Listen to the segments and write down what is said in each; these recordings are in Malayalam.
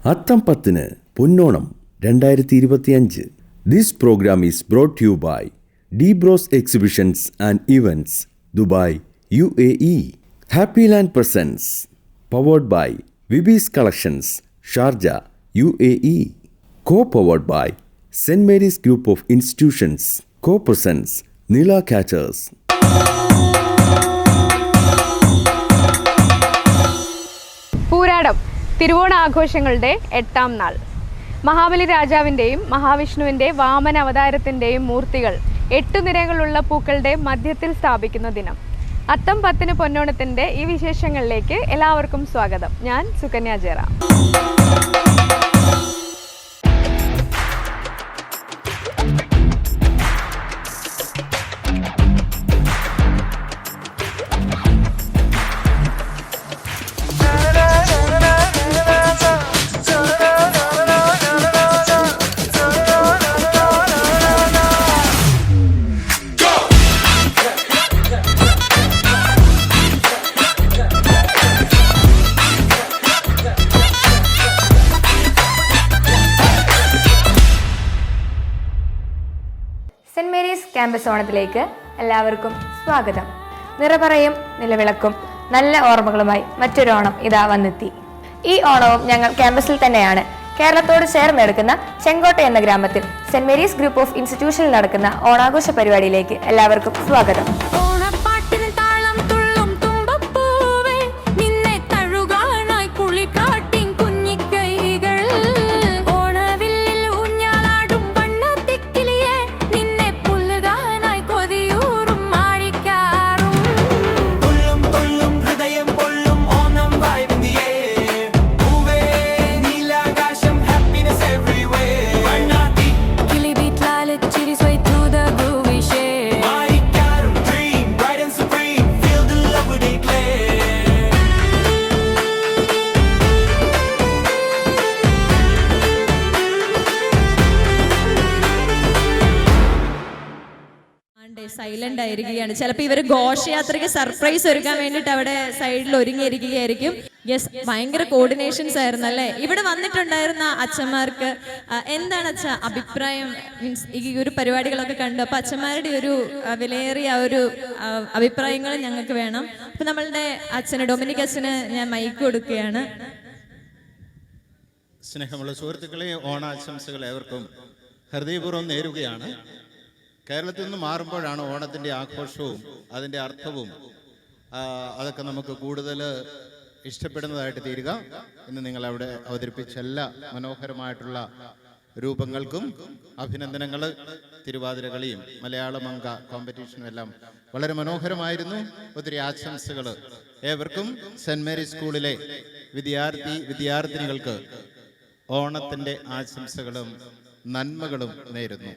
Atham 10 Ponnonam 2025. This program is brought to you by D-Bros Exhibitions and Events, Dubai, UAE. Happy Land Presents, powered by Vibis Collections, Sharjah, UAE. Co-powered by St. Mary's Group of Institutions. Co-presents Nila Catchers. Pooradam തിരുവോണ ആഘോഷങ്ങളുടെ 8ാം നാൾ. മഹാബലി രാജാവിൻ്റെയും മഹാവിഷ്ണുവിൻ്റെ വാമന അവതാരത്തിൻ്റെയും മൂർത്തികൾ 8 നിരകളുള്ള പൂക്കളുടെ മധ്യത്തിൽ സ്ഥാപിക്കുന്ന ദിനം. അത്തം 10 പൊന്നോണത്തിൻ്റെ ഈ വിശേഷങ്ങളിലേക്ക് എല്ലാവർക്കും സ്വാഗതം. ഞാൻ Sukanya Jayaram. Saint Mary's campus ഓണത്തിലേക്ക് എല്ലാവർക്കും സ്വാഗതം. നിറപറയും നിലവിളക്കും നല്ല ഓർമ്മകളുമായി മറ്റൊരു ഓണം ഇതാ വന്നെത്തി. ഈ ഓണവും ഞങ്ങൾ ക്യാമ്പസിൽ തന്നെയാണ്. കേരളത്തോട് ചേർന്നെടുക്കുന്ന ചെങ്കോട്ട എന്ന ഗ്രാമത്തിൽ സെൻറ് മേരീസ് ഗ്രൂപ്പ് ഓഫ് ഇൻസ്റ്റിറ്റ്യൂഷനിൽ നടക്കുന്ന ഓണാഘോഷ പരിപാടിയിലേക്ക് എല്ലാവർക്കും സ്വാഗതം. സൈലന്റ് ആയിരിക്കുകയാണ്. ചിലപ്പോൾ ഇവർ ഘോഷയാത്രയ്ക്ക് സർപ്രൈസ് ഒരുക്കാൻ വേണ്ടിയിട്ട് അവിടെ സൈഡിൽ ഒരുങ്ങിയിരിക്കുകയായിരിക്കും. യെസ്, ഭയങ്കര കോർഡിനേഷൻസ് ആയിരുന്നു അല്ലേ? ഇവിടെ വന്നിട്ടുണ്ടായിരുന്ന അച്ഛന്മാർക്ക് എന്താണ് അച്ഛ അഭിപ്രായം? മീൻസ് ഈ ഒരു പരിപാടികളൊക്കെ കണ്ടു, അപ്പൊ അച്ഛന്മാരുടെ ഒരു വിലയേറിയ ഒരു അഭിപ്രായങ്ങൾ ഞങ്ങൾക്ക് വേണം. അപ്പൊ നമ്മളുടെ അച്ഛന് ഡൊമിനിക് അച്ഛന് ഞാൻ മൈക്ക് കൊടുക്കുകയാണ്. സ്നേഹമുള്ള സുഹൃത്തുക്കളെ, ഓണാശംസകൾ ഏവർക്കും ഹൃദയപൂർവ്വം നേരുകയാണ്. കേരളത്തിൽ നിന്ന് മാറുമ്പോഴാണ് ഓണത്തിൻ്റെ ആഘോഷവും അതിൻ്റെ അർത്ഥവും അതൊക്കെ നമുക്ക് കൂടുതൽ ഇഷ്ടപ്പെടുന്നതായിട്ട് തീരുക. ഇന്ന് നിങ്ങളവിടെ അവതരിപ്പിച്ച എല്ലാ മനോഹരമായിട്ടുള്ള രൂപങ്ങൾക്കും അഭിനന്ദനങ്ങൾ. തിരുവാതിരകളിയും മലയാളം അങ്ക കോമ്പറ്റീഷനും എല്ലാം വളരെ മനോഹരമായിരുന്നു. ഒത്തിരി ആശംസകൾ ഏവർക്കും. സെൻറ് മേരീസ് സ്കൂളിലെ വിദ്യാർത്ഥിനികൾക്ക് ഓണത്തിൻ്റെ ആശംസകളും നന്മകളും നേരുന്നു.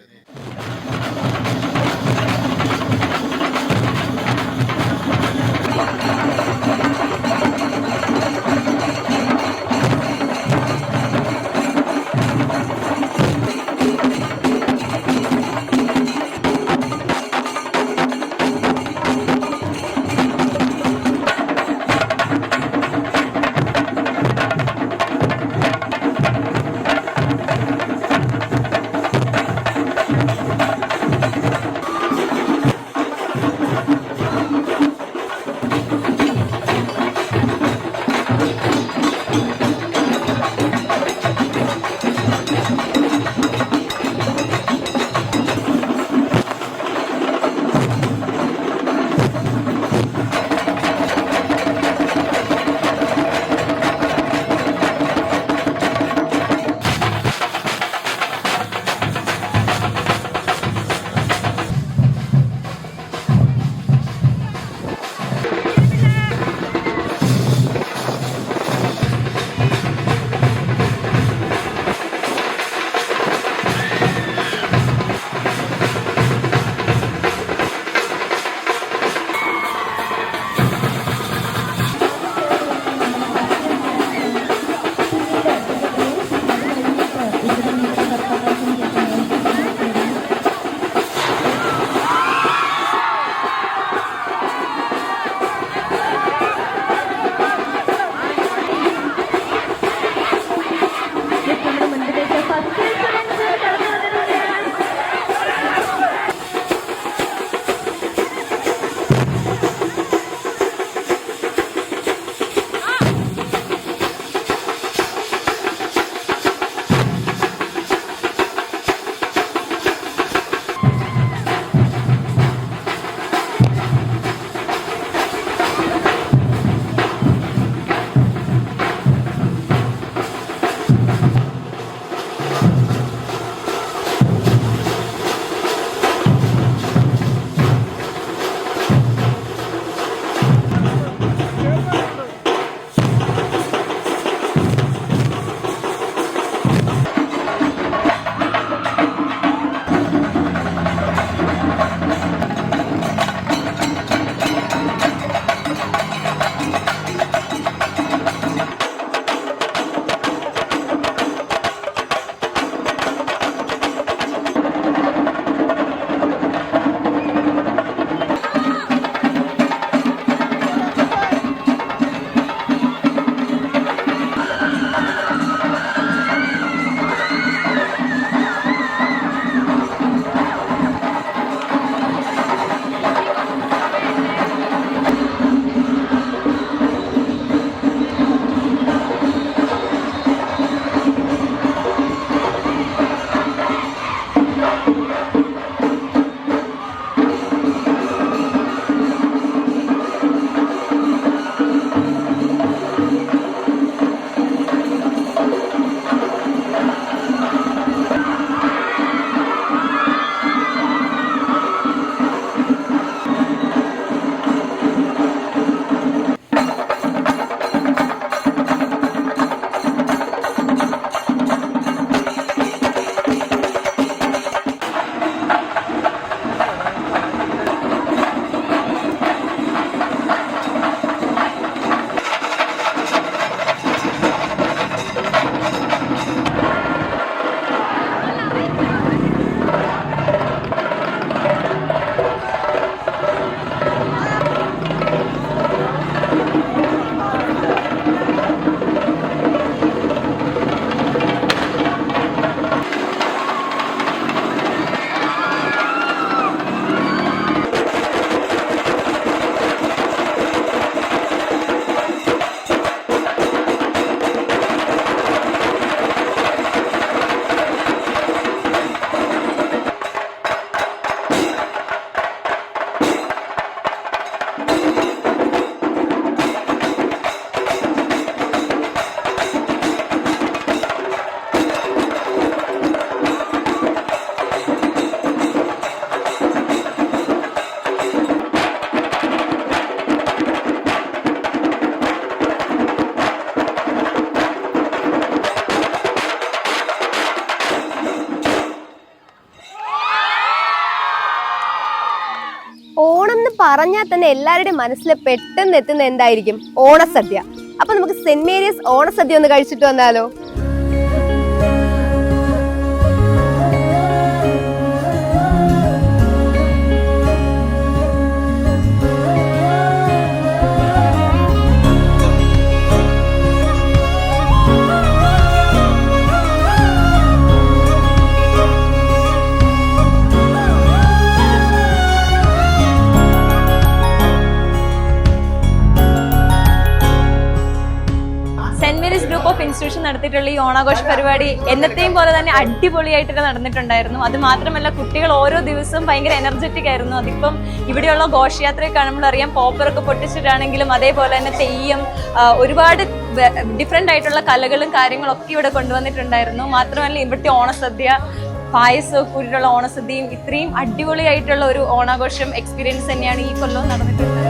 പറഞ്ഞാൽ തന്നെ എല്ലാവരുടെയും മനസ്സിൽ പെട്ടെന്ന് എത്തുന്ന എന്തായിരിക്കും? ഓണസദ്യ. അപ്പൊ നമുക്ക് സെന്റ് മേരീസ് ഓണസദ്യ ഒന്ന് കഴിച്ചിട്ട് വന്നാലോ? ഇൻസ്റ്റിറ്റ്യൂഷൻ നടത്തിയിട്ടുള്ള ഈ ഓണാഘോഷ പരിപാടി എന്നത്തെയും പോലെ തന്നെ അടിപൊളിയായിട്ട് നടന്നിട്ടുണ്ടായിരുന്നു. അത് മാത്രമല്ല കുട്ടികൾ ഓരോ ദിവസവും ഭയങ്കര എനർജറ്റിക് ആയിരുന്നു. അതിപ്പം ഇവിടെയുള്ള ഘോഷയാത്രയെ കാണുമ്പോൾ അറിയാം, പോപ്പറൊക്കെ പൊട്ടിച്ചിട്ടാണെങ്കിലും അതേപോലെ തന്നെ തെയ്യം, ഒരുപാട് ഡിഫറെൻ്റ് ആയിട്ടുള്ള കലകളും കാര്യങ്ങളും ഒക്കെ ഇവിടെ കൊണ്ടുവന്നിട്ടുണ്ടായിരുന്നു. മാത്രമല്ല ഇവിടുത്തെ ഓണസദ്യ, പായസവും കൂടിയിട്ടുള്ള ഓണസദ്യയും ഇത്രയും അടിപൊളിയായിട്ടുള്ള ഒരു ഓണാഘോഷം എക്സ്പീരിയൻസ് തന്നെയാണ് ഈ കൊല്ലവും നടന്നിട്ടുള്ളത്.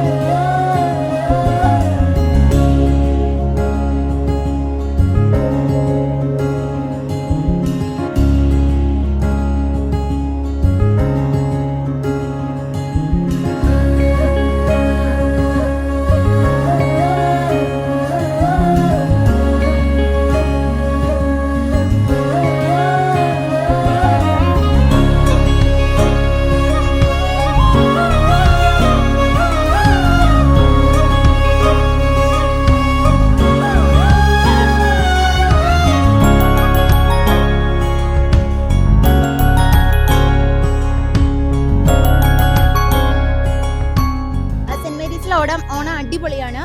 ഓണം അടിപൊളിയാണ്,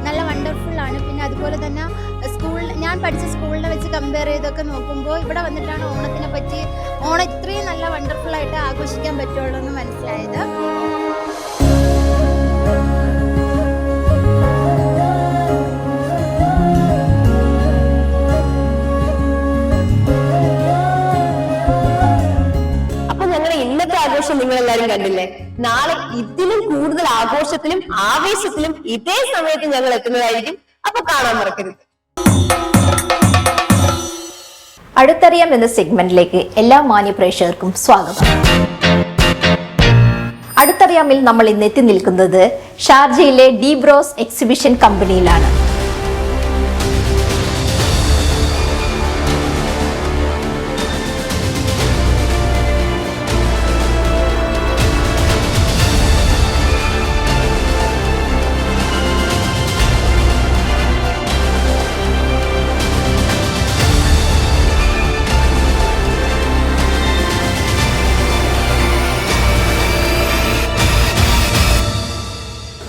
നല്ല വണ്ടർഫുൾ ആണ്. പിന്നെ അതുപോലെ തന്നെ ഞാൻ പഠിച്ച സ്കൂളിനെ വെച്ച് കമ്പയർ ചെയ്തൊക്കെ നോക്കുമ്പോൾ ഇവിടെ വന്നിട്ടാണ് ഓണത്തിനെ പറ്റി ഓണം ഇത്രയും നല്ല വണ്ടർഫുൾ ആയിട്ട് ആഘോഷിക്കാൻ പറ്റുള്ളൂ എന്ന് മനസ്സിലായത്. ആഘോഷം നിങ്ങൾ എല്ലാവരും കണ്ടില്ലേ? നാളെ ഇതിലും കൂടുതൽ ആഘോഷത്തിലും ആവേശത്തിലും ഇതേ സമയത്ത് ഞങ്ങൾ എത്തുന്നതായിരിക്കും. അപ്പൊ കാണാൻ മറക്കരുത്. അടുത്തറിയാം എന്ന സെഗ്മെന്റിലേക്ക് എല്ലാ മാന്യ പ്രേക്ഷകർക്കും സ്വാഗതം. അടുത്തറിയാമിൽ നമ്മൾ ഇന്ന് എത്തി നിൽക്കുന്നത് ഷാർജയിലെ ഡി ബ്രോസ് എക്സിബിഷൻ കമ്പനിയിലാണ്.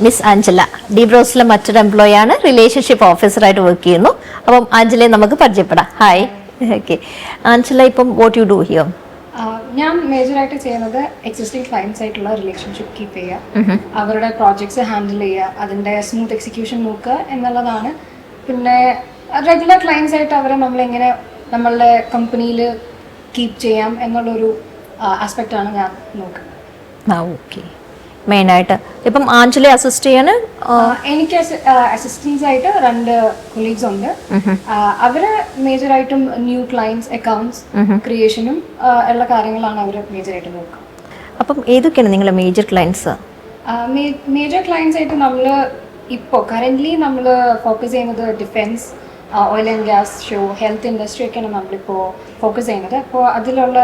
മിസ് ആഞ്ചല ഡി ബ്രോസിലെ മറ്റൊരു എംപ്ലോയി ആണ്, റിലേഷൻഷിപ്പ് ഓഫീസറായിട്ട് വർക്ക് ചെയ്യുന്നു. അപ്പം ആഞ്ചലയെ നമുക്ക് പരിചയപ്പെടാം. ഹായ്. ഓക്കെ ആഞ്ചല, ഇപ്പം വാട്ട് യു ഡു ഹിയർ? ഞാൻ മേജറായിട്ട് ചെയ്യുന്നത് എക്സിസ്റ്റിംഗ് ക്ലയൻസ് ആയിട്ടുള്ള റിലേഷൻഷിപ്പ് കീപ്പ് ചെയ്യുക, അവരുടെ പ്രോജക്ട്സ് ഹാൻഡിൽ ചെയ്യുക, അതിൻ്റെ സ്മൂത്ത് എക്സിക്യൂഷൻ നോക്കുക എന്നുള്ളതാണ്. പിന്നെ റെഗുലർ ക്ലയൻസ് ആയിട്ട് അവരെ നമ്മളെങ്ങനെ നമ്മളുടെ കമ്പനിയിൽ കീപ്പ് ചെയ്യാം എന്നുള്ളൊരു ആസ്പെക്റ്റാണ് ഞാൻ നോക്കുന്നത്. ഓക്കെ, മെയിനായിട്ട് ഇപ്പം ആഞ്ചലെ അസിസ്റ്റ് ചെയ്യാൻ എനിക്ക് അസിസ്റ്റൻസ് ആയിട്ട് 2 കൊളീഗ്സ് ഉണ്ട്. അവര് മേജറായിട്ടും ന്യൂ ക്ലയൻസ് അക്കൗണ്ട്സ് ക്രിയേഷനും ഉള്ള കാര്യങ്ങളാണ് അവർ മേജറായിട്ട് നോക്കുക. അപ്പം ഏതൊക്കെയാണ് നിങ്ങളുടെ മേജർ ക്ലയൻസ്? മേജർ ക്ലയൻസ് ആയിട്ട് നമ്മൾ ഇപ്പോൾ കറൻ്റ്ലി നമ്മൾ ഫോക്കസ് ചെയ്യുന്നത് defence, oil and gas, health industry ഒക്കെയാണ് നമ്മളിപ്പോൾ ഫോക്കസ് ചെയ്യുന്നത്. അപ്പോൾ അതിലുള്ള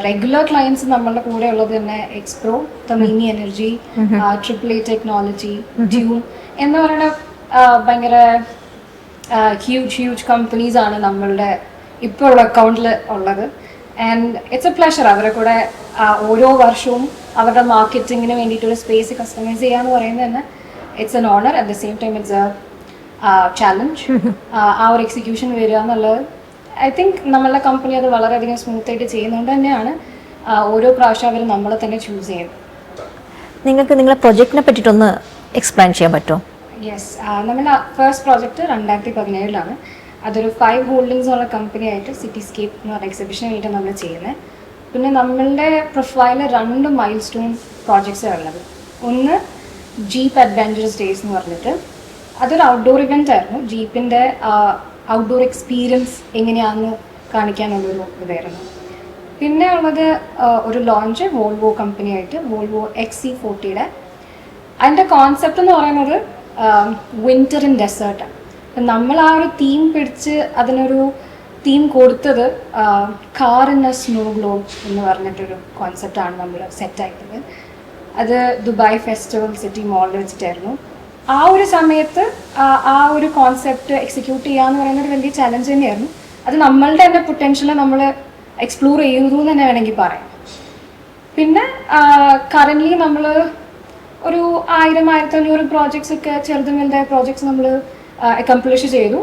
റെഗുലർ ക്ലയൻസ് നമ്മളുടെ കൂടെ ഉള്ളത് തന്നെ എക്സ്പ്രോ, തമീനി എനർജി, AAA ടെക്നോളജി, ഡ്യൂൺ എന്ന് പറയുന്ന ഭയങ്കര ഹ്യൂജ് കമ്പനീസ് ആണ് നമ്മളുടെ ഇപ്പോൾ ഉള്ള അക്കൗണ്ടിൽ ഉള്ളത്. ആൻഡ് ഇറ്റ്സ് എ പ്ലഷർ അവരെ കൂടെ ഓരോ വർഷവും അവരുടെ മാർക്കറ്റിങ്ങിന് വേണ്ടിയിട്ടൊരു സ്പേസ് കസ്റ്റമൈസ് ചെയ്യുക എന്ന് പറയുന്നത് തന്നെ it's an honour. At the same time it's a challenge. ആ ഒരു എക്സിക്യൂഷൻ വരിക എന്നുള്ളത് ഐ തിങ്ക് നമ്മളുടെ കമ്പനി അത് വളരെയധികം സ്മൂത്തായിട്ട് ചെയ്യുന്നതുകൊണ്ട് തന്നെയാണ് ഓരോ പ്രാവശ്യം അവർ നമ്മളെ തന്നെ ചൂസ് ചെയ്യുന്നത്. നിങ്ങൾക്ക് നിങ്ങളുടെ പ്രൊജക്റ്റിനെ പറ്റിയിട്ടൊന്ന് എക്സ്പ്ലെയിൻ ചെയ്യാൻ പറ്റുമോ? യെസ്, നമ്മുടെ ഫസ്റ്റ് പ്രോജക്റ്റ് 2017 അതൊരു 5 ഹോൾഡിങ്സ് ഉള്ള കമ്പനി ആയിട്ട് സിറ്റിസ്കേപ്പ് എന്ന് പറഞ്ഞ എക്സിബിഷന് വേണ്ടിയിട്ട് നമ്മൾ ചെയ്യുന്നത്. പിന്നെ നമ്മളുടെ പ്രൊഫൈലിൽ 2 മൈൽ സ്റ്റോൺ പ്രോജക്ട്സാണ് ഉള്ളത്. ഒന്ന് ജീപ്പ് അഡ്വഞ്ചറസ് ഡേയ്സ് എന്ന് പറഞ്ഞിട്ട്, അതൊരു ഔട്ട്ഡോർ ഇവൻ്റ് ആയിരുന്നു. ജീപ്പിൻ്റെ ഔട്ട്ഡോർ എക്സ്പീരിയൻസ് എങ്ങനെയാണെന്ന് കാണിക്കാനുള്ളൊരു ഇതായിരുന്നു. പിന്നെ ഉള്ളത് ഒരു ലോഞ്ച് വോൾവോ കമ്പനിയായിട്ട്, വോൾവോ XC40 അതിൻ്റെ കോൺസെപ്റ്റ് എന്ന് പറയുന്നത് വിൻ്റർ ഇൻ ഡെസേർട്ടാണ്. നമ്മൾ ആ ഒരു തീം പിടിച്ച് അതിനൊരു തീം കൊടുത്തത് car in A snow globe എന്ന് പറഞ്ഞിട്ടൊരു കോൺസെപ്റ്റാണ് നമ്മൾ സെറ്റാക്കിയത്. അത് ദുബായ് ഫെസ്റ്റിവൽ സിറ്റി മോളിൽ വെച്ചിട്ടായിരുന്നു. ആ ഒരു സമയത്ത് ആ ഒരു കോൺസെപ്റ്റ് എക്സിക്യൂട്ട് ചെയ്യുക എന്ന് പറയുന്നത് ഒരു വലിയ ചലഞ്ച് തന്നെയായിരുന്നു. അത് നമ്മളുടെ തന്നെ പൊട്ടൻഷ്യൽ നമ്മൾ എക്സ്പ്ലോർ ചെയ്തു എന്ന് തന്നെ വേണമെങ്കിൽ പറയാം. പിന്നെ കറൻ്റ്ലി നമ്മൾ ഒരു 1000-1500 പ്രോജക്ട്സ് ഒക്കെ ചെറുതും വലുതായ പ്രോജക്ട്സ് നമ്മൾ അക്കംപ്ലിഷ് ചെയ്തു.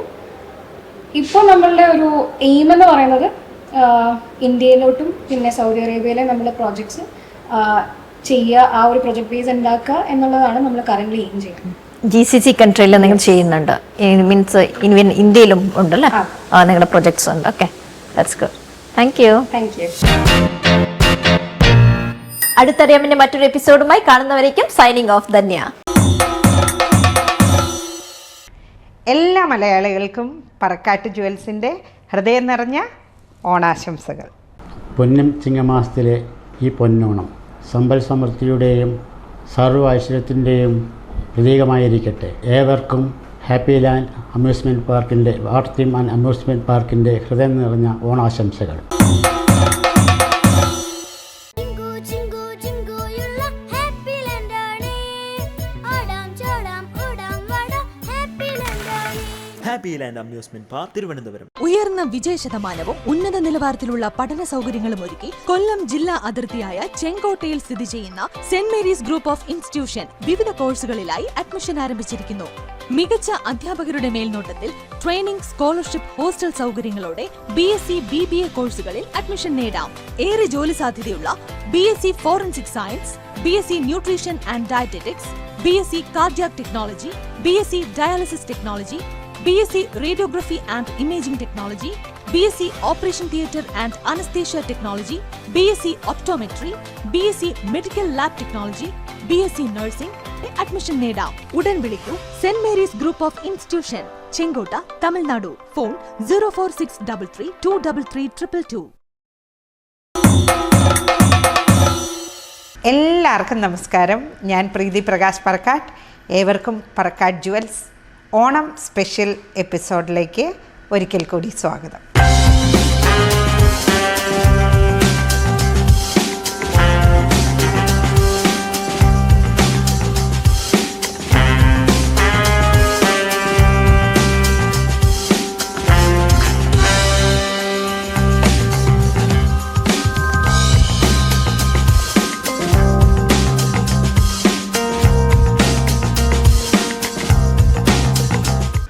ഇപ്പോൾ നമ്മളുടെ ഒരു എയിം എന്ന് പറയുന്നത് ഇന്ത്യയിലോട്ടും പിന്നെ സൗദി അറേബ്യയിലെ നമ്മുടെ പ്രോജക്ട്സ് ചെയ്യുക, ആ ഒരു പ്രൊജക്ട് ബേസ് ഉണ്ടാക്കുക എന്നുള്ളതാണ് നമ്മൾ കറൻ്റ്ലി എയിം ചെയ്യുന്നത്. GCC കൺട്രിയിൽ നിങ്ങൾ ചെയ്യുന്നുണ്ട്, മീൻസ് ഇന്ത്യയിലും ഉണ്ടല്ലേ നിങ്ങളുടെ പ്രൊജക്ട്സ് ഉണ്ട്. Okay, that's good. Thank you. അടുത്തറിയാമിന്റെ മറ്റൊരു എപ്പിസോഡുമായി കാണുന്നവരേക്കും സൈനിങ് ഓഫ്. ധന്യ. എല്ലാ മലയാളികൾക്കും പറക്കാട്ട് ജുവൽസിൻ്റെ ഹൃദയം നിറഞ്ഞ ഓണാശംസകൾ. പൊന്നും ചിങ്ങമാസത്തിലെ ഈ പൊന്നോണം സമ്പൽ സമൃദ്ധിയുടെയും സർവ്വ ഐശ്വര്യത്തിൻ്റെയും പ്രതീകമായിരിക്കട്ടെ. ഏവർക്കും ഹാപ്പി ലാൻഡ് അമ്യൂസ്മെൻറ്റ് പാർക്കിൻ്റെ വാട്ടർ തീം ആൻഡ് അമ്യൂസ്മെൻറ്റ് പാർക്കിൻ്റെ ഹൃദയം നിറഞ്ഞ ഓണാശംസകൾ. Happy Land amusement park Thiruvananthapuram. ഉയർന്ന വിജയശതമാനവും ഉന്നത നിലവാരത്തിലുള്ള പഠന സൗകര്യങ്ങളും ഒരുക്കി കൊല്ലം ജില്ലാ അതിർത്തിയായ ചെങ്കോട്ടയിൽ സ്ഥിതി ചെയ്യുന്ന saint Mary's group of institution വിവിധ കോഴ്സുകളിലായി അഡ്മിഷൻ ആരംഭിച്ചിരിക്കുന്നു. മികച്ച അധ്യാപകരുടെ മേൽനോട്ടത്തിൽ ട്രെയിനിംഗ്, സ്കോളർഷിപ്പ്, ഹോസ്റ്റൽ സൗകര്യങ്ങളോടെ BSc BBA കോഴ്സുകളിൽ അഡ്മിഷൻ നേടാം. ഏറെ ജോലി സാധ്യതയുള്ള BSc forensic science, BSc nutrition and dietetics, BSc cardiac technology, BSc dialysis technology, BSc Radiography and Imaging Technology, BSc Operation Theatre and Anesthesia Technology, BSc Optometry, BSc Medical Lab Technology, BSc Nursing admission നേടാം. ഉടൻ വിളിക്കൂ. Saint Mary's group of institution, Shenkottai, Tamil Nadu. Phone 04633233222. എല്ലാവർക്കും നമസ്കാരം. ഞാൻ പ്രീതി പ്രകാശ് പറക്കാട്ട്. ഏവർക്കും പറക്കാട്ട് ജുവൽസ് ഓണം സ്പെഷ്യൽ എപ്പിസോഡിലേക്ക് ഒരിക്കൽ കൂടി സ്വാഗതം.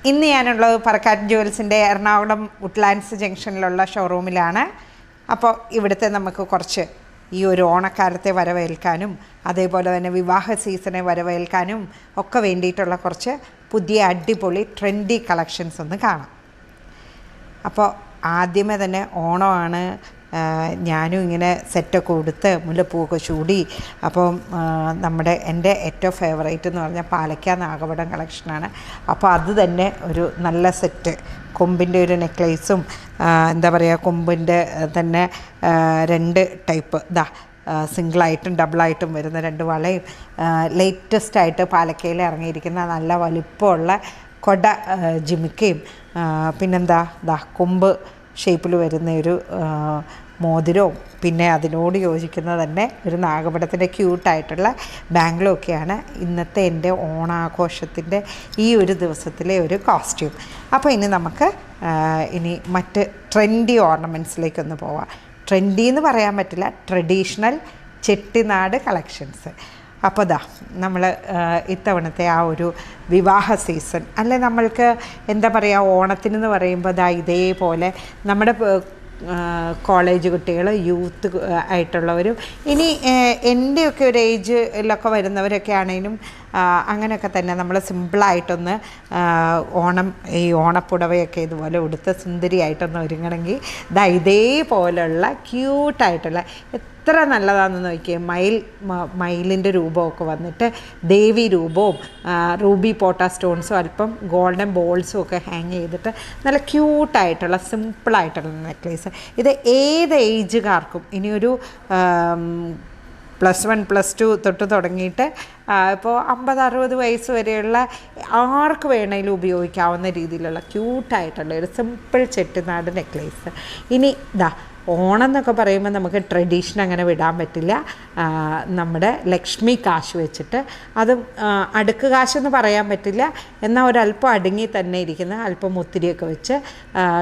ഇന്ന് ഞാനുള്ളത് പറക്കാട്ട് ജുവൽസിൻ്റെ എറണാകുളം വുഡ്ലാൻഡ്സ് ജംഗ്ഷനിലുള്ള ഷോറൂമിലാണ്. അപ്പോൾ ഇവിടുത്തെ നമുക്ക് കുറച്ച് ഈ ഒരു ഓണക്കാലത്തെ വരവേൽക്കാനും അതേപോലെ തന്നെ വിവാഹ സീസണെ വരവേൽക്കാനും ഒക്കെ വേണ്ടിയിട്ടുള്ള കുറച്ച് പുതിയ അടിപൊളി ട്രെൻഡി കളക്ഷൻസ് ഒന്ന് കാണാം. അപ്പോൾ ആദ്യമേ തന്നെ ഓണമാണ്. ഞാനും ഇങ്ങനെ സെറ്റൊക്കെ കൊടുത്ത് മുല്ലപ്പൂവൊക്കെ ചൂടി. അപ്പം എൻ്റെ ഏറ്റവും ഫേവറേറ്റ് എന്ന് പറഞ്ഞാൽ പാലക്ക നാഗപടം കളക്ഷനാണ്. അപ്പോൾ അത് തന്നെ ഒരു നല്ല സെറ്റ്, കൊമ്പിൻ്റെ ഒരു നെക്ലേസും എന്താ പറയുക, കൊമ്പിൻ്റെ തന്നെ 2 ടൈപ്പ് സിംഗിളായിട്ടും ഡബിളായിട്ടും വരുന്ന 2 വളയും, ലേറ്റസ്റ്റായിട്ട് പാലക്കയിൽ ഇറങ്ങിയിരിക്കുന്ന നല്ല വലിപ്പമുള്ള കൊട ജിമിക്കയും, പിന്നെന്താ കൊമ്പ് ഷേപ്പിൽ വരുന്ന ഒരു മോതിരവും, പിന്നെ അതിനോട് യോജിക്കുന്ന തന്നെ ഒരു നാഗപടത്തിൻ്റെ ക്യൂട്ടായിട്ടുള്ള ബാംഗിളും ഒക്കെയാണ് ഇന്നത്തെ എൻ്റെ ഓണാഘോഷത്തിൻ്റെ ഈ ഒരു ദിവസത്തിലെ ഒരു കോസ്റ്റ്യൂം. അപ്പോൾ ഇനി നമുക്ക് മറ്റ് ട്രെൻഡി ഓർണമെൻറ്റ്സിലേക്കൊന്ന് പോവാം. ട്രെൻഡി എന്ന് പറയാൻ പറ്റില്ല, ട്രഡീഷണൽ ചെട്ടിനാട് കളക്ഷൻസ്. അപ്പോൾ നമ്മൾ ഇത്തവണത്തെ ആ ഒരു വിവാഹ സീസൺ അല്ലെ, നമ്മൾക്ക് എന്താ പറയുക, ഓണത്തിനെന്ന് പറയുമ്പോൾ ഇതേപോലെ നമ്മുടെ കോളേജ് കുട്ടികൾ, യൂത്ത് ആയിട്ടുള്ളവരും, ഇനി എൻ്റെയൊക്കെ ഒരു ഏജിലൊക്കെ വരുന്നവരൊക്കെ ആണെങ്കിലും അങ്ങനെയൊക്കെ തന്നെ നമ്മൾ സിമ്പിളായിട്ടൊന്ന് ഈ ഓണപ്പുടവയൊക്കെ ഇതുപോലെ ഉടുത്ത് സുന്ദരിയായിട്ടൊന്ന് ഒരുങ്ങണമെങ്കിൽ ഇതേപോലുള്ള ക്യൂട്ടായിട്ടുള്ള എത്ര നല്ലതാണെന്ന് നോക്കിയാൽ മയിലിൻ്റെ രൂപമൊക്കെ വന്നിട്ട് ദേവി രൂപവും റൂബി പോട്ട സ്റ്റോൺസും അല്പം ഗോൾഡൻ ബോൾസും ഒക്കെ ഹാങ് ചെയ്തിട്ട് നല്ല ക്യൂട്ടായിട്ടുള്ള സിമ്പിളായിട്ടുള്ള നെക്ലേസ്. ഇത് ഏത് ഏജുകാർക്കും, ഇനിയൊരു +1 +2 തൊട്ട് തുടങ്ങിയിട്ട് ഇപ്പോൾ 50-60 വയസ്സ് വരെയുള്ള ആർക്ക് വേണമെങ്കിലും ഉപയോഗിക്കാവുന്ന രീതിയിലുള്ള ക്യൂട്ടായിട്ടുള്ള ഒരു സിമ്പിൾ ചെട്ടിനാട് നെക്ലേസ്. ഇനി ഇതാ ഓണം എന്നൊക്കെ പറയുമ്പോൾ നമുക്ക് ട്രഡീഷൻ അങ്ങനെ വിടാൻ പറ്റില്ല. നമ്മുടെ ലക്ഷ്മി കാശ് വെച്ചിട്ട്, അതും അടുക്ക് കാശെന്ന് പറയാൻ പറ്റില്ല, എന്നാൽ ഒരല്പം അടുങ്ങി തന്നെ ഇരിക്കുന്ന അല്പം മുത്തിരിയൊക്കെ വെച്ച്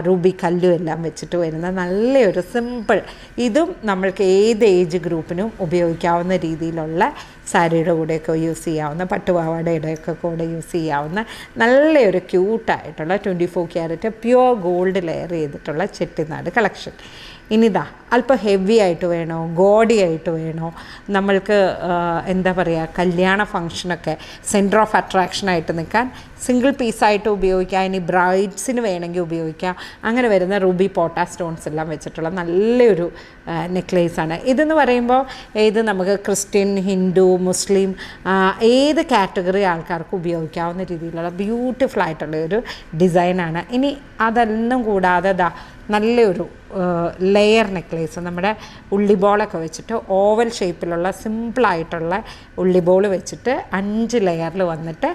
റൂബി കല്ലും എല്ലാം വെച്ചിട്ട് വരുന്ന നല്ലൊരു സിമ്പിൾ, ഇതും നമ്മൾക്ക് ഏത് ഏജ് ഗ്രൂപ്പിനും ഉപയോഗിക്കാവുന്ന രീതിയിലുള്ള സാരിയുടെ കൂടെയൊക്കെ യൂസ് ചെയ്യാവുന്ന, പട്ടുപാവാടയുടെയൊക്കെ കൂടെ യൂസ് ചെയ്യാവുന്ന നല്ലൊരു ക്യൂട്ടായിട്ടുള്ള 24 ക്യാരറ്റ് പ്യുവർ ഗോൾഡ് ലെയർ ചെയ്തിട്ടുള്ള ചെട്ടിനാട് കളക്ഷൻ. ഇനിതാ അല്പം ഹെവി ആയിട്ട് വേണോ, ഗോഡി ആയിട്ട് വേണോ, നമ്മൾക്ക് എന്താ പറയുക, കല്യാണ ഫങ്ഷനൊക്കെ സെൻറ്റർ ഓഫ് അട്രാക്ഷനായിട്ട് നിൽക്കാൻ സിംഗിൾ പീസായിട്ട് ഉപയോഗിക്കാം, ഇനി ബ്രൈഡ്സിന് വേണമെങ്കിൽ ഉപയോഗിക്കാം. അങ്ങനെ വരുന്ന റൂബി പോട്ടാ സ്റ്റോൺസ് എല്ലാം വെച്ചിട്ടുള്ള നല്ലൊരു നെക്ലേസാണ്. ഇതെന്ന് പറയുമ്പോൾ ഇത് നമുക്ക് ക്രിസ്ത്യൻ, ഹിന്ദു, മുസ്ലിം ഏത് കാറ്റഗറി ആൾക്കാർക്ക് ഉപയോഗിക്കാവുന്ന രീതിയിലുള്ള ബ്യൂട്ടിഫുൾ ആയിട്ടുള്ള ഒരു ഡിസൈനാണ്. ഇനി അതൊന്നും കൂടാതെ നല്ലൊരു ലെയർ നെക്ലേസ്, നമ്മുടെ ഉള്ളിബോളൊക്കെ വെച്ചിട്ട് ഓവൽ ഷേപ്പിലുള്ള സിമ്പിളായിട്ടുള്ള ഉള്ളിബോൾ വെച്ചിട്ട് 5 ലെയറിൽ വന്നിട്ട്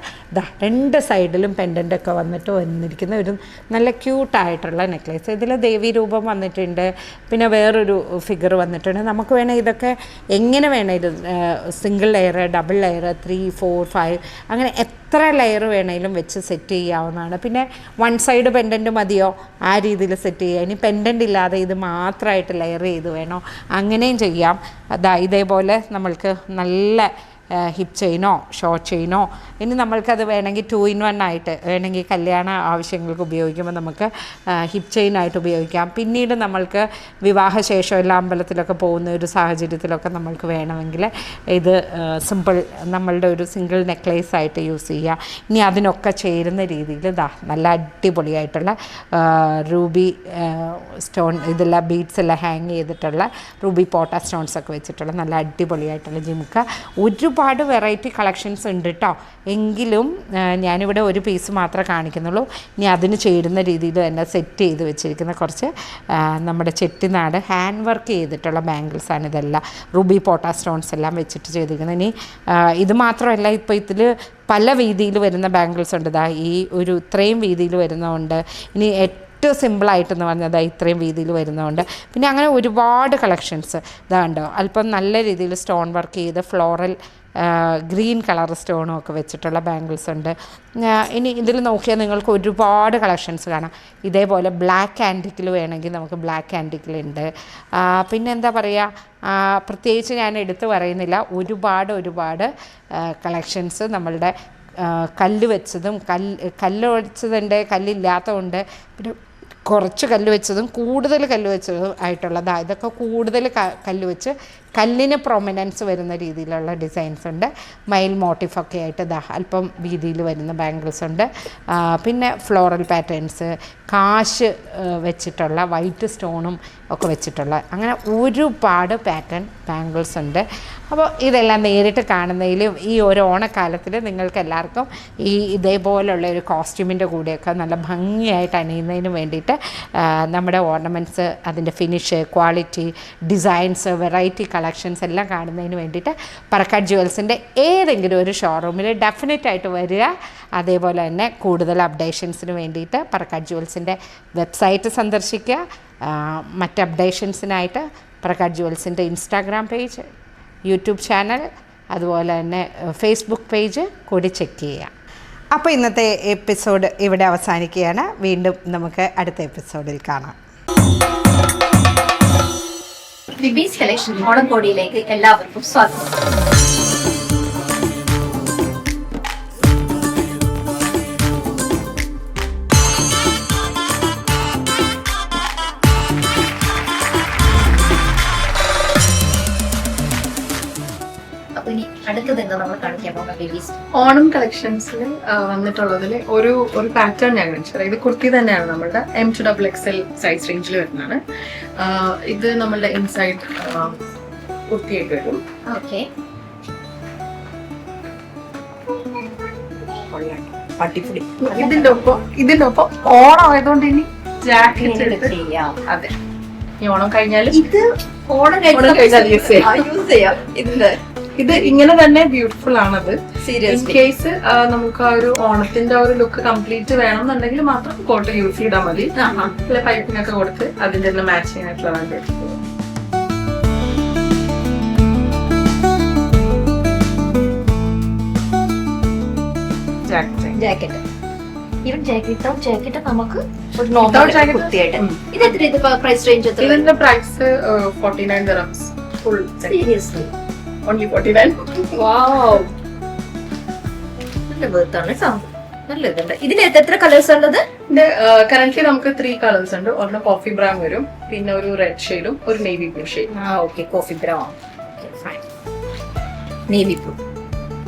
2 സൈഡിലും പെൻഡൻ്റൊക്കെ വന്നിട്ട് വന്നിരിക്കുന്ന ഒരു നല്ല ക്യൂട്ടായിട്ടുള്ള നെക്ലേസ്. ഇതിൽ ദേവി രൂപം വന്നിട്ടുണ്ട്, പിന്നെ വേറൊരു ഫിഗർ വന്നിട്ടുണ്ട്. നമുക്ക് വേണേൽ ഇതൊക്കെ എങ്ങനെ വേണേലും സിംഗിൾ ലെയർ, ഡബിൾ ലെയർ, 3, 4, 5 അങ്ങനെ എത്ര ലെയർ വേണേലും വെച്ച് സെറ്റ് ചെയ്യാവുന്നതാണ്. പിന്നെ 1 സൈഡ് പെൻഡൻറ്റ് മതിയോ ആ രീതിയിൽ സെറ്റ് ചെയ്യുക. ഇനി പെൻഡൻ്റ് ഇല്ലാതെ ഇത് മാത്രമായിട്ട് ലെയർ ചെയ്ത് വേണോ അങ്ങനെയും ചെയ്യാം. ഇതേപോലെ നമ്മൾക്ക് നല്ല ഹിപ്പ് ചെയിനോ ഷോർട്ട് ചെയിനോ, ഇനി നമ്മൾക്കത് വേണമെങ്കിൽ 2 in 1 ആയിട്ട് വേണമെങ്കിൽ കല്യാണ ആവശ്യങ്ങൾക്ക് ഉപയോഗിക്കുമ്പോൾ നമുക്ക് ഹിപ്പ് ചെയിനായിട്ട് ഉപയോഗിക്കാം. പിന്നീട് നമ്മൾക്ക് വിവാഹശേഷം എല്ലാ അമ്പലത്തിലൊക്കെ പോകുന്ന ഒരു സാഹചര്യത്തിലൊക്കെ നമ്മൾക്ക് വേണമെങ്കിൽ ഇത് സിമ്പിൾ നമ്മളുടെ ഒരു സിംഗിൾ നെക്ലേസ് ആയിട്ട് യൂസ് ചെയ്യുക. ഇനി അതിനൊക്കെ ചേരുന്ന രീതിയിൽ നല്ല അടിപൊളിയായിട്ടുള്ള റൂബി സ്റ്റോൺ, ഇതെല്ലാം ബീഡ്സ് എല്ലാം ഹാങ് ചെയ്തിട്ടുള്ള റൂബി പോട്ടാ സ്റ്റോൺസ് ഒക്കെ വെച്ചിട്ടുള്ള നല്ല അടിപൊളിയായിട്ടുള്ള ജിമുക്ക. ഒരുപാട് വെറൈറ്റി കളക്ഷൻസ് ഉണ്ട് കേട്ടോ. എങ്കിലും ഞാനിവിടെ ഒരു പീസ് മാത്രമേ കാണിക്കുന്നുള്ളൂ. ഇനി അതിന് ചേരുന്ന രീതിയിൽ തന്നെ സെറ്റ് ചെയ്ത് വെച്ചിരിക്കുന്ന കുറച്ച് നമ്മുടെ ചെട്ടിനാട് ഹാൻഡ് വർക്ക് ചെയ്തിട്ടുള്ള ബാംഗിൾസാണ് ഇതെല്ലാം. റൂബി പോട്ടാ സ്റ്റോൺസ് എല്ലാം വെച്ചിട്ട് ചെയ്തിരിക്കുന്നത്. ഇനി ഇത് മാത്രമല്ല, ഇപ്പോൾ ഇതിൽ പല വീതിയിൽ വരുന്ന ബാംഗിൾസ് ഉണ്ട്. ഈ ഒരു ഇത്രയും വീതിയിൽ വരുന്നതുണ്ട്. ഇനി ഏറ്റവും സിമ്പിളായിട്ടെന്ന് പറഞ്ഞത് ഇത്രയും വീതിയിൽ വരുന്നതുകൊണ്ട്. പിന്നെ അങ്ങനെ ഒരുപാട് കളക്ഷൻസ് ഇതാണ്ടോ, അല്പം നല്ല രീതിയിൽ സ്റ്റോൺ വർക്ക് ചെയ്ത് ഫ്ലോറൽ ഗ്രീൻ കളർ സ്റ്റോണും ഒക്കെ വെച്ചിട്ടുള്ള ബാംഗിൾസ് ഉണ്ട്. ഇനി ഇതിൽ നോക്കിയാൽ നിങ്ങൾക്ക് ഒരുപാട് കളക്ഷൻസ് കാണാം. ഇതേപോലെ ബ്ലാക്ക് ആൻറ്റിക്കിൽ വേണമെങ്കിൽ നമുക്ക് ബ്ലാക്ക് ആൻറ്റിക്കിലുണ്ട്. പിന്നെ എന്താ പറയുക, പ്രത്യേകിച്ച് ഞാൻ എടുത്തു പറയുന്നില്ല, ഒരുപാട് കളക്ഷൻസ് നമ്മളുടെ കല്ല് വെച്ചതും കല്ല് വെച്ചതുണ്ട്, കല്ലില്ലാത്തതുണ്ട്, പിന്നെ കുറച്ച് കല്ല് വെച്ചതും കൂടുതൽ കല്ല് വെച്ചതും ആയിട്ടുള്ളതാ. ഇതൊക്കെ കൂടുതൽ കല്ല് വെച്ച് കല്ലിന് പ്രൊമിനൻസ് വരുന്ന രീതിയിലുള്ള ഡിസൈൻസ് ഉണ്ട്. മയിൽ മോട്ടീഫൊക്കെ ആയിട്ട് അല്പം വീതിയിൽ വരുന്ന ബാംഗിൾസ് ഉണ്ട്. പിന്നെ ഫ്ലോറൽ പാറ്റേൺസ്, കാശ് വെച്ചിട്ടുള്ള വൈറ്റ് സ്റ്റോണും ഒക്കെ വെച്ചിട്ടുള്ള അങ്ങനെ ഒരുപാട് പാറ്റേൺ ബാംഗിൾസ് ഉണ്ട്. അപ്പോൾ ഇതെല്ലാം നേരിട്ട് കാണുന്നതിലും ഈ ഒരു ഓണക്കാലത്തിൽ നിങ്ങൾക്ക് എല്ലാവർക്കും ഇതേപോലുള്ള ഒരു കോസ്റ്റ്യൂമിൻ്റെ കൂടെയൊക്കെ നല്ല ഭംഗിയായിട്ട് അണിയുന്നതിന് വേണ്ടിയിട്ട് നമ്മുടെ ഓർണമെൻറ്റ്സ്, അതിൻ്റെ finish, quality, designs, variety collections എല്ലാം കാണുന്നതിന് വേണ്ടിയിട്ട് പറക്കാട് ജുവൽസിൻ്റെ ഏതെങ്കിലും ഒരു ഷോറൂമിൽ ഡെഫിനറ്റായിട്ട് വരിക. അതേപോലെ തന്നെ കൂടുതൽ അപ്ഡേഷൻസിന് വേണ്ടിയിട്ട് പറക്കാട് ജുവൽസിൻ്റെ വെബ്സൈറ്റ് സന്ദർശിക്കുക. മറ്റ് അപ്ഡേഷൻസിനായിട്ട് പറക്കാട് ജുവൽസിൻ്റെ ഇൻസ്റ്റാഗ്രാം പേജ്, യൂട്യൂബ് ചാനൽ, അതുപോലെ തന്നെ ഫേസ്ബുക്ക് പേജ് കൂടി ചെക്ക് ചെയ്യുക. അപ്പോൾ ഇന്നത്തെ എപ്പിസോഡ് ഇവിടെ അവസാനിക്കുകയാണ്. വീണ്ടും നമുക്ക് അടുത്ത എപ്പിസോഡിൽ കാണാം. ബിബീസ് കളക്ഷൻ ഓണക്കോടിയിലേക്ക് എല്ലാവർക്കും സ്വാഗതം. ഓണം കളക്ഷൻസിൽ വന്നിട്ടുള്ളതിൽ ഒരു പാറ്റേൺ ഞാൻ കാണിച്ചു തരാം. ഇത് കുർത്തി തന്നെയാണ് നമ്മളുടെ M2XXL സൈസ് റേഞ്ചിൽ വരുന്നതാണ്. ഇത് നമ്മളുടെ ഇൻസൈഡ് കുർത്തിയായിട്ട് വരും. ഇതിന്റെ ഒപ്പം ഓണം ആയതുകൊണ്ട് ഇനി ജാക്കറ്റ് ചെയ്യാം. അതെ, ഈ ഓണം കഴിഞ്ഞാൽ ഇത് ഓണം കഴിഞ്ഞാൽ യൂസ് ചെയ്യാം. ഇതിന്റെ ഇത് ഇങ്ങനെ തന്നെ ബ്യൂട്ടിഫുൾ ആണത്. In Seriously. കേസ് നമുക്ക് ആ ഒരു ഓണത്തിന്റെ ആ ഒരു ലുക്ക് കംപ്ലീറ്റ് വേണം എന്നുണ്ടെങ്കിൽ മാത്രം കോട്ട് യൂസ് ചെയ്താൽ മതി. പൈപ്പിനൊക്കെ കൊടുത്ത് അതിന്റെ തന്നെ മാച്ചിങ് ആയിട്ടുള്ള വേണ്ടി. ജാക്കറ്റ് ഈവൻ ജാക്കറ്റ് നമുക്ക് ഒരു നോർമൽ കുർത്തിയായിട്ട് ഇത് എത്ര ഇത് പ്രൈസ് റേഞ്ച് എത്ര? ഇതിന്റെ price 49 dirhams full. Seriously only 49. Wow, നല്ല വേർത്താണ് സാധനം. നല്ല ഇതുണ്ട്. ഇതിന് എത്ര കളേഴ്സ് ഉള്ളത്? കറന്റ്ലി നമുക്ക് 3 കളേഴ്സ് ഉണ്ട്. ഒന്ന് കോഫി ബ്രൗൺ വരും, പിന്നെ ഒരു റെഡ് ഷെയ്ഡും ഒരു നേവി ബ്ലൂ ഷെയ്ഡും. Okay, coffee brown, navy blue.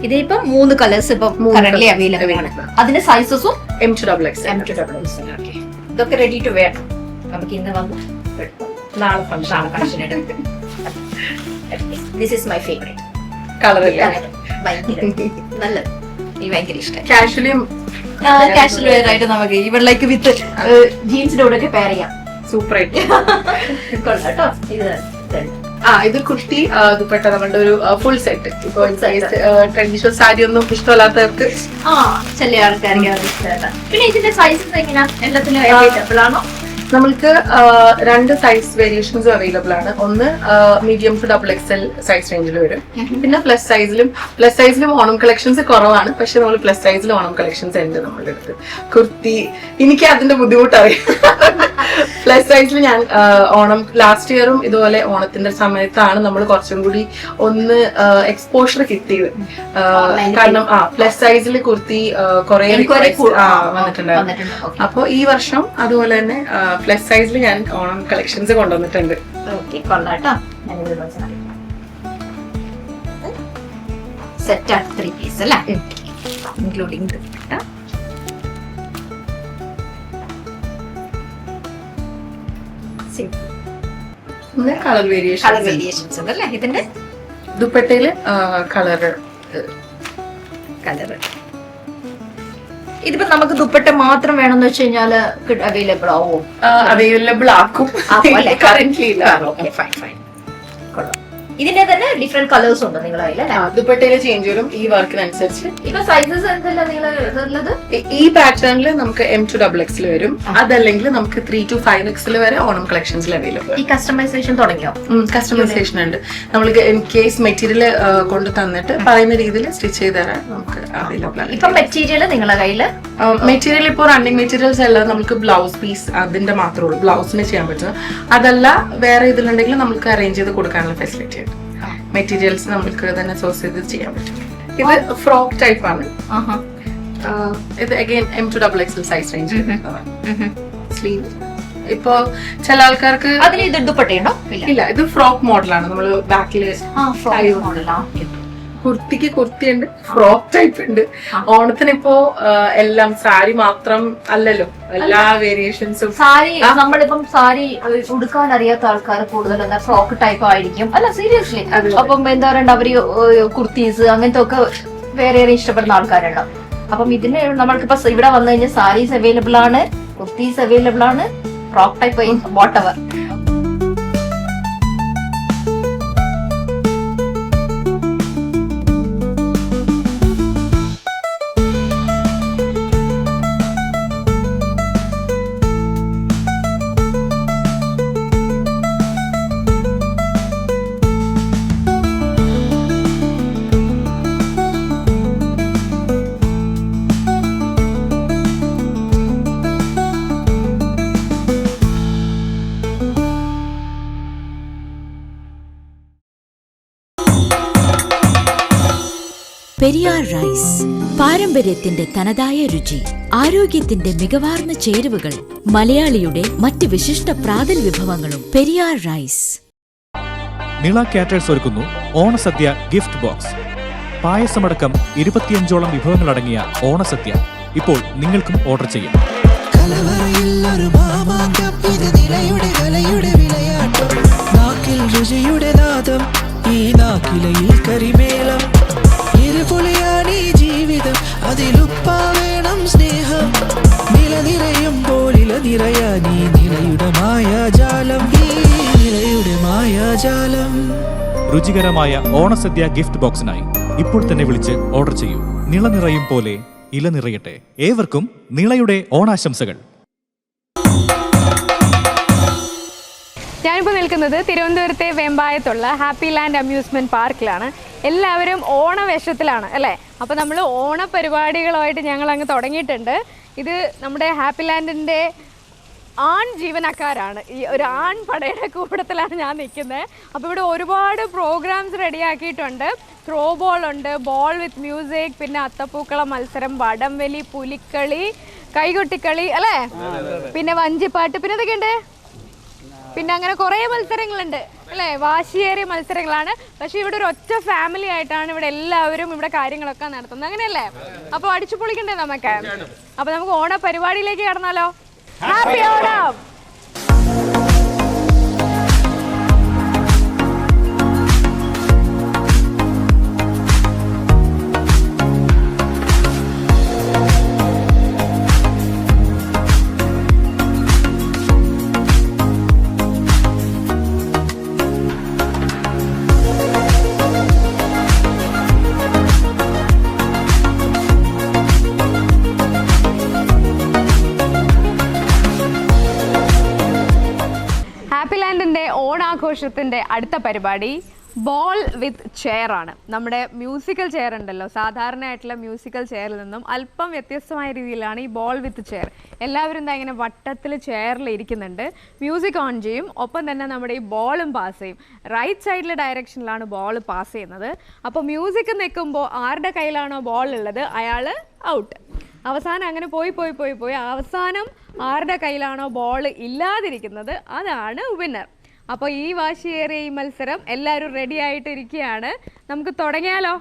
ഇതിപ്പം 3 കളേഴ്സ് ഇപ്പം കറന്റ്ലി അവൈലബിൾ ആണ്. അതിന്റെ സൈസസും M to XXL. ഓക്കെ, ഇതൊക്കെ റെഡി ടു വെയർ. നമുക്ക് ഇന്ന് വന്ന് നാളെ function. This is my favourite colour ഇല്ല, ഭയങ്കര നല്ലത്. ഈ ഭയങ്കര ഇഷ്ടം. കാഷ്വലി കാഷ്വൽ വെയർ ആയിട്ട് നമുക്ക് ഇവിടെ ലൈക്ക് വിത്ത് ജീൻസിന്റെ കൂടെ ഒക്കെ പെയർ ചെയ്യാം. സൂപ്പർ ആയിട്ട് കൊള്ളാട്ടോ. ഇത് കുർത്തി ദുപ്പട്ട നമ്മളുടെ ഒരു ഫുൾ സെറ്റ്. ഇപ്പൊ ട്രഡീഷണൽ സാരി ഒന്നും ഇഷ്ടമല്ലാത്തവർക്ക് ചില ആൾക്കാർക്ക് അത് ഇഷ്ടമല്ല. പിന്നെ ഇതിന്റെ സൈസസ് എങ്ങനെയാ? എല്ലാത്തിനും അവൈലബിൾ ആണോ? നമ്മൾക്ക് 2 സൈസ് വേരിയേഷൻസ് അവൈലബിൾ ആണ്. ഒന്ന് മീഡിയം ടു XXL സൈസ് റേഞ്ചിൽ വരും. പിന്നെ പ്ലസ് സൈസിലും ഓണം കളക്ഷൻസ് കുറവാണ്. പക്ഷെ നമ്മൾ പ്ലസ് സൈസിൽ ഓണം കളക്ഷൻസ് ഉണ്ട് നമ്മളുടെ അടുത്ത്. കുർത്തി എനിക്ക് അതിന്റെ ബുദ്ധിമുട്ട് അറിയാം. പ്ലസ് സൈസിൽ ഞാൻ ഓണം ലാസ്റ്റ് ഇയറും ഇതുപോലെ ഓണത്തിന്റെ സമയത്താണ് നമ്മൾ കുറച്ചും കൂടി ഒന്ന് എക്സ്പോഷർ കിട്ടിയത്. കാരണം പ്ലസ് സൈസിൽ കുർത്തി കുറെ വന്നിട്ടുണ്ടായിരുന്നു. അപ്പൊ ഈ വർഷം അതുപോലെ തന്നെ പ്ലസ് സൈസിൽ ഞാൻ ഓണം കളക്ഷൻസ് കൊണ്ടുവന്നിട്ടുണ്ട്. സെറ്റ് 3 പീസ് അല്ലേ, ഇൻക്ലൂഡിംഗ് കളർ വേരിയേഷൻസ് ഉണ്ടല്ലേ ഇതിന്റെ ദുപ്പട്ടയില് കളർ. ഇതിപ്പോ നമുക്ക് ദുപ്പട്ട മാത്രം വേണമെന്ന് വെച്ച് കഴിഞ്ഞാല് അവൈലബിൾ ആവും? അവൈലബിൾ ആക്കും, കറന്റ്ലി ഇല്ല. ഇതിന്റെ തന്നെ ഡിഫറെന്റ് കളേഴ്സ് ഉണ്ട് നിങ്ങളെ ദുപ്പട്ടയില് ചേഞ്ച് വരും ഈ വർക്കിനനുസരിച്ച്. ഇപ്പൊ സൈസസ് എന്തെല്ലാം നിങ്ങളുള്ളത്? ഈ പാറ്റേണിൽ നമുക്ക് M to XXL വരും. അതല്ലെങ്കിൽ നമുക്ക് 3 to 5XL വരെ ഓണം കളക്ഷൻസിൽ അവൈലബിൾ. ഈ കസ്റ്റമൈസേഷൻ തുടങ്ങിയോ? കസ്റ്റമൈസേഷൻ ഉണ്ട്. നമ്മൾക്ക് ഇൻ കേസ് മെറ്റീരിയൽ കൊണ്ട് തന്നിട്ട് പറയുന്ന രീതിയിൽ സ്റ്റിച്ച് ചെയ്ത് തരാൻ നമുക്ക് അവൈലബിൾ ആണ്. ഇപ്പൊ മെറ്റീരിയൽ നിങ്ങളുടെ കയ്യില്? മെറ്റീരിയൽ ഇപ്പോൾ റണ്ണിങ് മെറ്റീരിയൽസ് എല്ലാം നമുക്ക് ബ്ലൗസ് പീസ് അതിന്റെ മാത്രമേ ഉള്ളൂ, ബ്ലൗസിന് ചെയ്യാൻ പറ്റും. അതല്ല വേറെ ഇതിലുണ്ടെങ്കിൽ നമുക്ക് അറേഞ്ച് ചെയ്ത് കൊടുക്കാനുള്ള ഫെസിലിറ്റി ഉണ്ട്. മെറ്റീരിയൽസ് നമുക്ക് തന്നെ സോഴ്സ് ചെയ്ത് ചെയ്യാൻ പറ്റും. ഇത് ഫ്രോക്ക് ടൈപ്പ് ആണ്. ഇത് again M to XXL size range. Sleeve ഇപ്പൊ ചില ആൾക്കാർക്ക് അതിൽ ഇത് ദുപ്പട്ടയുണ്ടോ? ഇല്ല, ഇത് ഫ്രോക്ക് മോഡലാണ്. നമ്മൾ ബാക്കിൽ കുർത്തിക്ക് കുർത്തിയുണ്ട്, ഫ്രോക്ക് ടൈപ്പ് ഉണ്ട്. ഓണത്തിന് ഇപ്പോ എല്ലാം സാരി മാത്രം അല്ലല്ലോ, എല്ലാ വേരിയേഷൻസും. സാരി നമ്മളിപ്പം സാരി ഉടുക്കാൻ അറിയാത്ത ആൾക്കാർ കൂടുതൽ ഫ്രോക്ക് ടൈപ്പ് ആയിരിക്കും അല്ല, സീരിയസ്ലി. അപ്പം എന്താ പറയണ്ട, അവര് കുർത്തീസ് അങ്ങനത്തെ ഒക്കെ വേറെ ഇഷ്ടപ്പെടുന്ന ആൾക്കാരുണ്ടാവും. അപ്പം ഇതിന് നമ്മൾക്കിപ്പോ ഇവിടെ വന്നു കഴിഞ്ഞാൽ സാരീസ് അവൈലബിൾ ആണ്, കുർത്തീസ് അവൈലബിൾ ആണ്, frock type whatever. Periyar rice, പാരമ്പര്യത്തിന്റെ തനതായ രുചി, ആരോഗ്യത്തിന്റെ മികവാർന്ന ചേരുവകൾ, മലയാളിയുടെ മറ്റ് വിശിഷ്ട പ്രാതൽ വിഭവങ്ങളും. പെരിയാർ റൈസ്. നിള കാറ്റേഴ്സ് ഒരുക്കുന്നു ഓണസദ്യ ഗിഫ്റ്റ് ബോക്സ്. പായസമടക്കം 25ഓളം വിഭവങ്ങളടങ്ങിയ ഓണസദ്യ ഇപ്പോൾ നിങ്ങൾക്കും ഓർഡർ ചെയ്യാം. ജീവിതം അതിലുപ്പാവേണം സ്നേഹം, നിലനിറയുമ്പോൾ ഇലനിറയാ നീ നിലയുടെ മായാജാലം, ഈ നിലയുടെ മായാജാലം. രുചികരമായ ഓണസദ്യ ഗിഫ്റ്റ് ബോക്സിനായി ഇപ്പോൾ തന്നെ വിളിച്ച് ഓർഡർ ചെയ്യൂ. നിള നിറയും പോലെ ഇല നിറയട്ടെ. ഏവർക്കും നിളയുടെ ഓണാശംസകൾ. ഞാനിപ്പോൾ നിൽക്കുന്നത് തിരുവനന്തപുരത്തെ വെമ്പായത്തുള്ള ഹാപ്പി ലാൻഡ് അമ്യൂസ്മെൻറ്റ് പാർക്കിലാണ്. എല്ലാവരും ഓണവേഷത്തിലാണ് അല്ലേ? അപ്പോൾ നമ്മൾ ഓണപരിപാടികളുമായിട്ട് ഞങ്ങൾ അങ്ങ് തുടങ്ങിയിട്ടുണ്ട്. ഇത് നമ്മുടെ ഹാപ്പി ലാൻഡിൻ്റെ ആൺ ജീവനക്കാരാണ്. ഈ ഒരു ആൺ പടയുടെ കൂട്ടത്തിലാണ് ഞാൻ നിൽക്കുന്നത്. അപ്പോൾ ഇവിടെ ഒരുപാട് പ്രോഗ്രാംസ് റെഡിയാക്കിയിട്ടുണ്ട്. ത്രോ ബോൾ ഉണ്ട്, ബോൾ വിത്ത് മ്യൂസിക്, പിന്നെ അത്തപ്പൂക്കള മത്സരം, വടംവലി, പുലിക്കളി, കൈകൊട്ടിക്കളി അല്ലേ, പിന്നെ വഞ്ചിപ്പാട്ട്, പിന്നെ ഇതൊക്കെയുണ്ട്. പിന്നെ അങ്ങനെ കുറേ മത്സരങ്ങളുണ്ട് അല്ലേ, വാശിയേറിയ മത്സരങ്ങളാണ്. പക്ഷേ ഇവിടെ ഒരു ഒറ്റ ഫാമിലി ആയിട്ടാണ് ഇവിടെ എല്ലാവരും ഇവിടെ കാര്യങ്ങളൊക്കെ നടത്തുന്നത്, അങ്ങനെയല്ലേ? അപ്പോൾ അടിച്ചു പൊളിക്കണ്ടേ നമുക്ക്? അപ്പോൾ നമുക്ക് ഓണ പരിപാടിയിലേക്ക് കടന്നാലോ? ഹാപ്പി ഓണം! ഓണാഘോഷത്തിൻ്റെ അടുത്ത പരിപാടി ബോൾ വിത്ത് ചെയർ ആണ്. നമ്മുടെ മ്യൂസിക്കൽ ചെയർ ഉണ്ടല്ലോ, സാധാരണയായിട്ടുള്ള മ്യൂസിക്കൽ ചെയറിൽ നിന്നും അല്പം വ്യത്യസ്തമായ രീതിയിലാണ് ഈ ബോൾ വിത്ത് ചെയർ. എല്ലാവരും എന്താ ഇങ്ങനെ വട്ടത്തിൽ ചെയറിൽ ഇരിക്കുന്നുണ്ട്, മ്യൂസിക് ഓൺ ചെയ്യും, ഒപ്പം തന്നെ നമ്മുടെ ഈ ബോളും പാസ് ചെയ്യും. റൈറ്റ് സൈഡിലെ ഡയറക്ഷനിലാണ് ബോൾ പാസ് ചെയ്യുന്നത്. അപ്പോൾ മ്യൂസിക് നിൽക്കുമ്പോൾ ആരുടെ കയ്യിലാണോ ബോൾ ഉള്ളത് അയാൾ ഔട്ട്. അവസാനം അങ്ങനെ പോയി അവസാനം ആരുടെ കയ്യിലാണോ ബോൾ ഇല്ലാതിരിക്കുന്നത് അതാണ് വിന്നർ. അപ്പോൾ ഈ വാശിയേറിയ ഈ മത്സരം എല്ലാവരും റെഡി ആയിട്ടിരിക്കുകയാണ്. നമുക്ക് തുടങ്ങിയാലോ?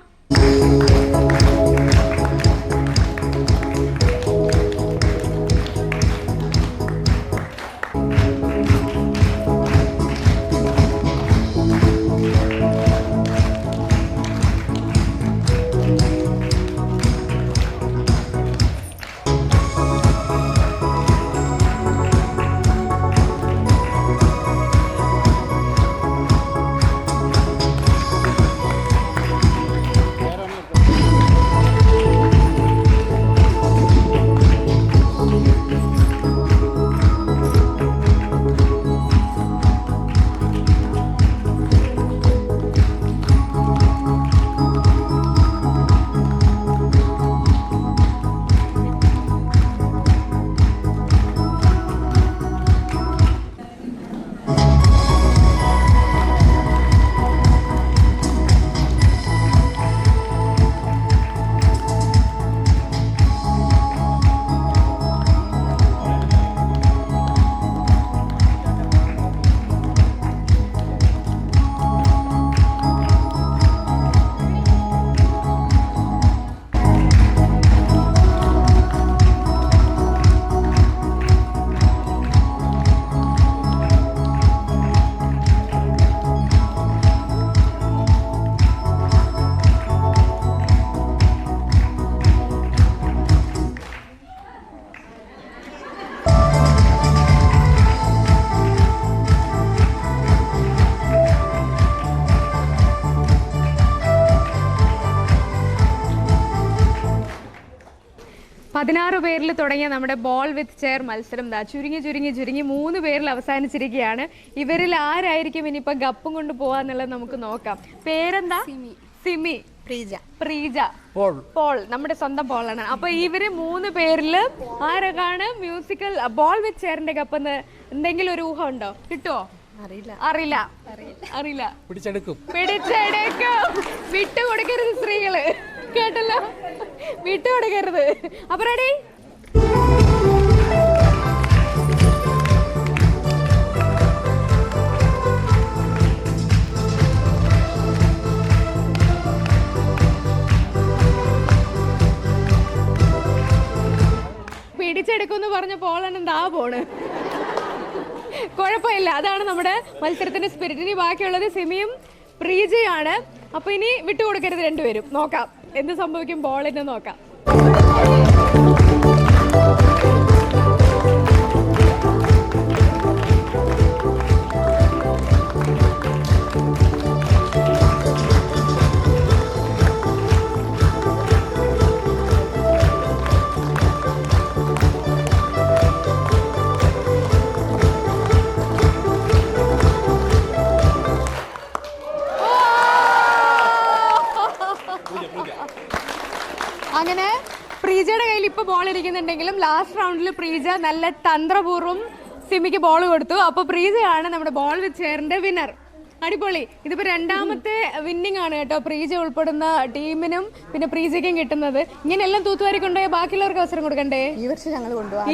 പതിനാറ് പേരിൽ തുടങ്ങിയ നമ്മുടെ ബോൾ വിത്ത് ചെയർ മത്സരം ചുരുങ്ങി 3 പേരിൽ അവസാനിച്ചിരിക്കുകയാണ്. ഇവരിൽ ആരായിരിക്കും ഇനിയിപ്പോൾ ഗപ്പും കൊണ്ട് പോവാന്നുള്ളത് നമുക്ക് നോക്കാം. പേരെന്താ? സിമി, പ്രീജ, പോൾ, നമ്മുടെ സ്വന്തം പോളാണ്. അപ്പൊ ഇവര് 3 പേരിൽ ആരൊക്കെയാണ് മ്യൂസിക്കൽ ബോൾ വിത്ത് ചെയറിന്റെ ഗപ്പെന്ന് എന്തെങ്കിലും ഒരു ഊഹം ഉണ്ടോ? കിട്ടുമോ? അറിയില്ല. പിടിച്ചെടുക്കും. വിട്ടുകൊടുക്കരുത് സ്ത്രീകള്, കേട്ടല്ലോ, വിട്ടുകൊടുക്കരുത്. അപ്പൊ റെഡി? പിടിച്ചെടുക്കുമെന്ന് പറഞ്ഞ പോളാണ് എന്താ പോണ്. കുഴപ്പമില്ല, അതാണ് നമ്മുടെ മത്സരത്തിന്റെ സ്പിരിറ്റ്. ഇനി ബാക്കിയുള്ളത് സിമിയും പ്രീജയാണ്. അപ്പൊ ഇനി വിട്ടുകൊടുക്കരുത് രണ്ടുപേരും. നോക്കാം എന്ത് സംഭവിക്കും ബോളിന് നോക്കാം. ബോൾ ഇരിക്കുന്നുണ്ടെങ്കിലും ലാസ്റ്റ് റൗണ്ടിൽ പ്രീജ നല്ല തന്ത്രപൂർവ്വം സിമിക്ക് ബോൾ കൊടുത്തു. അപ്പോൾ പ്രീജയാണ് നമ്മുടെ ബോൾ വിത്ത് ചെയറിന്റെ വിന്നർ. അടിപൊളി. ഇതിപ്പോൾ രണ്ടാമത്തെ വിന്നിംഗ് ആണ് കേട്ടോ പ്രീജ ഉൾപ്പെടുന്ന ടീമിനും പിന്നെ പ്രീജയ്ക്കും കിട്ടുന്നത്. ഇങ്ങനെയെല്ലാം തൂത്തുവാരി കൊണ്ടുപോയ ബാക്കിയുള്ളവർക്ക് അവസരം കൊടുക്കണ്ടേ? ഈ വർഷം ഞങ്ങൾ കൊണ്ടുപോകാം.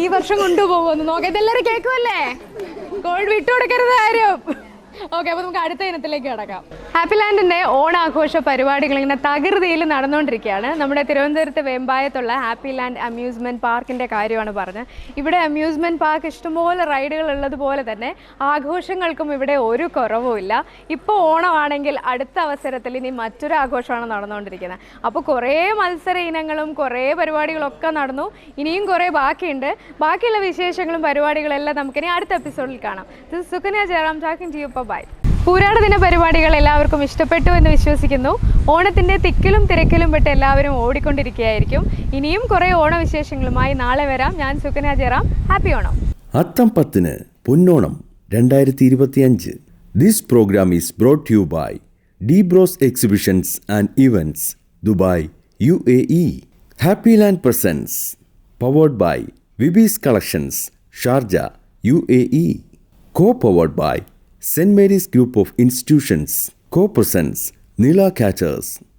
ഈ വർഷം കൊണ്ടുപോകുമെന്ന് നോക്കാം. ഇതെല്ലാവരും കേൾക്കുമല്ലേ? ഗോൾഡ് വിട്ടുകൊടുക്കരുത് ആരും. ഓക്കെ, അപ്പോൾ നമുക്ക് അടുത്ത ഇനത്തിലേക്ക് കിടക്കാം. ഹാപ്പി ലാൻഡിൻ്റെ ഓണാഘോഷ പരിപാടികൾ ഇങ്ങനെ തകൃതിയിൽ നടന്നുകൊണ്ടിരിക്കുകയാണ്. നമ്മുടെ തിരുവനന്തപുരത്ത് വെമ്പായത്തുള്ള ഹാപ്പി ലാൻഡ് അമ്യൂസ്മെൻറ്റ് പാർക്കിൻ്റെ കാര്യമാണ് പറഞ്ഞത്. ഇവിടെ അമ്യൂസ്മെൻറ്റ് പാർക്ക് ഇഷ്ടംപോലെ റൈഡുകൾ ഉള്ളതുപോലെ തന്നെ ആഘോഷങ്ങൾക്കും ഇവിടെ ഒരു കുറവുമില്ല. ഇപ്പോൾ ഓണമാണെങ്കിൽ അടുത്ത അവസരത്തിൽ ഇനി മറ്റൊരു ആഘോഷമാണ് നടന്നുകൊണ്ടിരിക്കുന്നത്. അപ്പോൾ കുറേ മത്സര ഇനങ്ങളും കുറേ പരിപാടികളൊക്കെ നടന്നു. ഇനിയും കുറേ ബാക്കിയുണ്ട്. ബാക്കിയുള്ള വിശേഷങ്ങളും പരിപാടികളെല്ലാം നമുക്കിനി അടുത്ത എപ്പിസോഡിൽ കാണാം. This Sukanya Jayaram talking to you. Bye. പൂരാട ദിന പരിപാടികൾ എല്ലാവർക്കും ഇഷ്ടപ്പെട്ടു എന്ന് വിശ്വസിക്കുന്നു. ഓണത്തിൻ്റെ തിക്കിലും തിരക്കിലും പെട്ട് എല്ലാവരും ഓടിക്കൊണ്ടിരിക്കുകയായിരിക്കും. ഇനിയും കുറേ ഓണവിശേഷങ്ങളുമായി നാളെ വരാം. ഞാൻ Sukanya Jayaram. Happy Onam. Atham 10 Ponnonam 2025. This program is brought you by Debros exhibitions and events, Dubai, UAE. Happy Land presents powered by Vibees collections, Sharjah, UAE. Co-powered by St. Mary's Group of Institutions. Co-presents Nila Catchers.